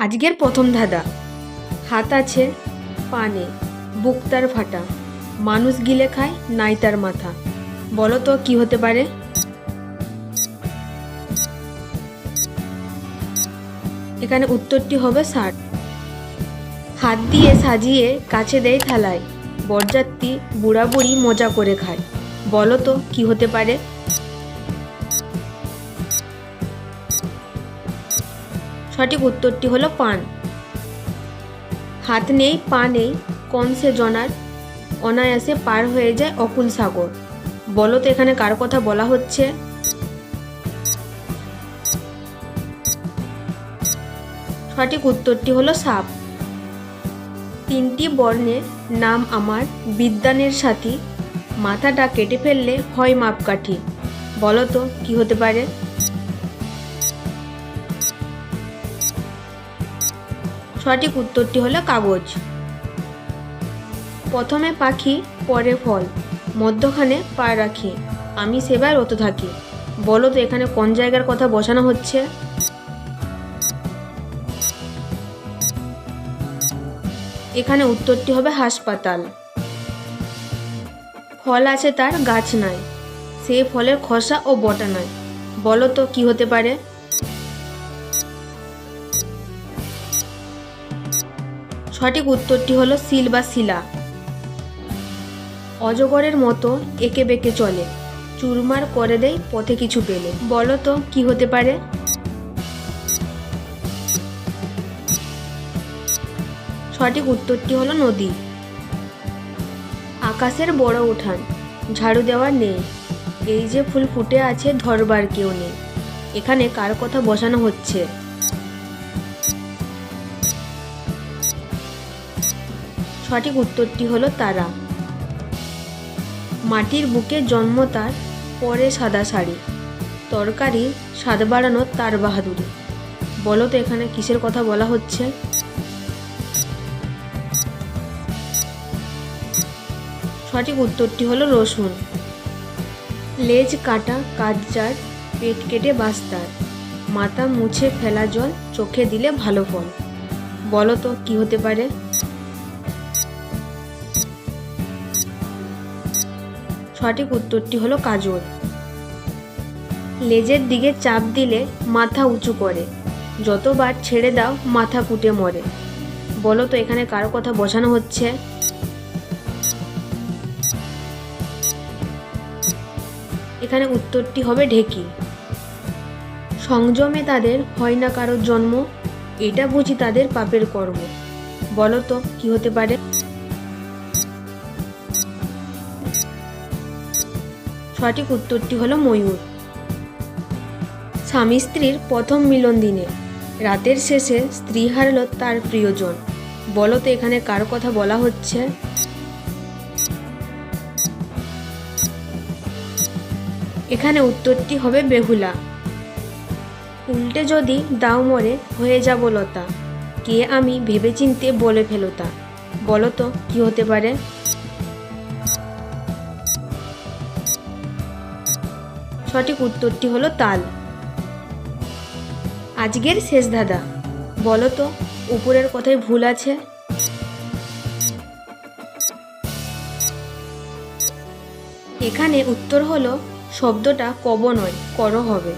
আজকের প্রথম ধাঁধা। হাত আছে পানে, বুক তার ফাটা, মানুষ গিলে খায় নাই তার মাথা। বলো তো কি হতে পারে? এখানে উত্তরটি হবে ষাট। হাত দিয়ে সাজিয়ে কাছে দেয় থালায়, বরযাত্রী বুড়া বুড়ি মজা করে খায়। বলো তো কি হতে পারে? সঠিক উত্তরটি হলো পান। হাত নেই পা নেই কোন সে জনার, অনায়াসে পার হয়ে যায় অকুল সাগর। বলো তো এখানে কার কথা বলা হচ্ছে? সঠিক উত্তরটি হলো সাপ। তিনটি বর্ণের নাম আমার, বিদ্বানের সাথী, মাথাটা কেটে ফেললে হয় মাপকাঠি। বলো তো কি হতে পারে? সঠিক উত্তরটি হলো কাগজ। প্রথমে পাখি পরে ফল, মধ্যখানে পা রাখি, আমি সেবায় রত থাকি। বলো তো এখানে কোন জায়গার কথা বসানো হচ্ছে? এখানে উত্তরটি হবে হাসপাতাল। ফল আছে তার গাছ নাই, সে ফলের খোসা ও বটা নাই। বলো তো কি হতে পারে? সঠিক উত্তরটি হলো সিল বা শিলা। অজগরের মতো একে বেঁকে চলে, চুরমার করে দেয় পথে কিছু পেলে। বলো তো কি হতে পারে? সঠিক উত্তরটি হলো নদী। আকাশের বড় উঠান, ঝাড়ু দেওয়ার নেই, এই যে ফুল ফুটে আছে ধরবার কেউ নেই। এখানে কার কথা বসানো হচ্ছে? সঠিক উত্তরটি হলো তারা। মাটির বুকে জন্ম তার, পরে সাদা শাড়ি, তরকারি স্বাদ বাড়ানো তার বাহাদুরি। বলো তো এখানে কিসের কথা বলা হচ্ছে? সঠিক উত্তরটি হলো রসুন। লেজ কাটা কাজ যার, পেট কেটে বাস তার, মাথা মুছে ফেলা জল, চোখে দিলে ভালো ফল। বলো তো কি হতে পারে? সঠিক উত্তরটি হলো কাজল। লেজের দিকে চাপ দিলে মাথা উঁচু করে, যতবার ছেড়ে দাও মাথা কুটে মরে। বলো তো এখানে কার কথা বসানো হচ্ছে? এখানে উত্তরটি হবে ঢেকি। সংযমে তাদের হয় না কারোর জন্ম, এটা বুঝি তাদের পাপের কর্ম। বলো তো কি হতে পারে? সঠিক উত্তরটি হলো ময়ূর। স্বামী স্ত্রীর প্রথম মিলন দিনে, রাতের শেষে স্ত্রী হারল তার প্রিয়জন। বলো তো এখানে কার কথা বলা হচ্ছে? এখানে উত্তরটি হবে বেহুলা। উল্টে যদি দাও মরে হয়ে যাব লতা, কে আমি ভেবেচিন্তে বলে ফেলতা। বলো তো কি হতে পারে? সঠিক উত্তরটি হলো তাল। আজকের শেষ ধাঁধা। বলো তো উপরের কথায় ভুল আছে? এখানে উত্তর হলো শব্দটা কব নয় কর হবে।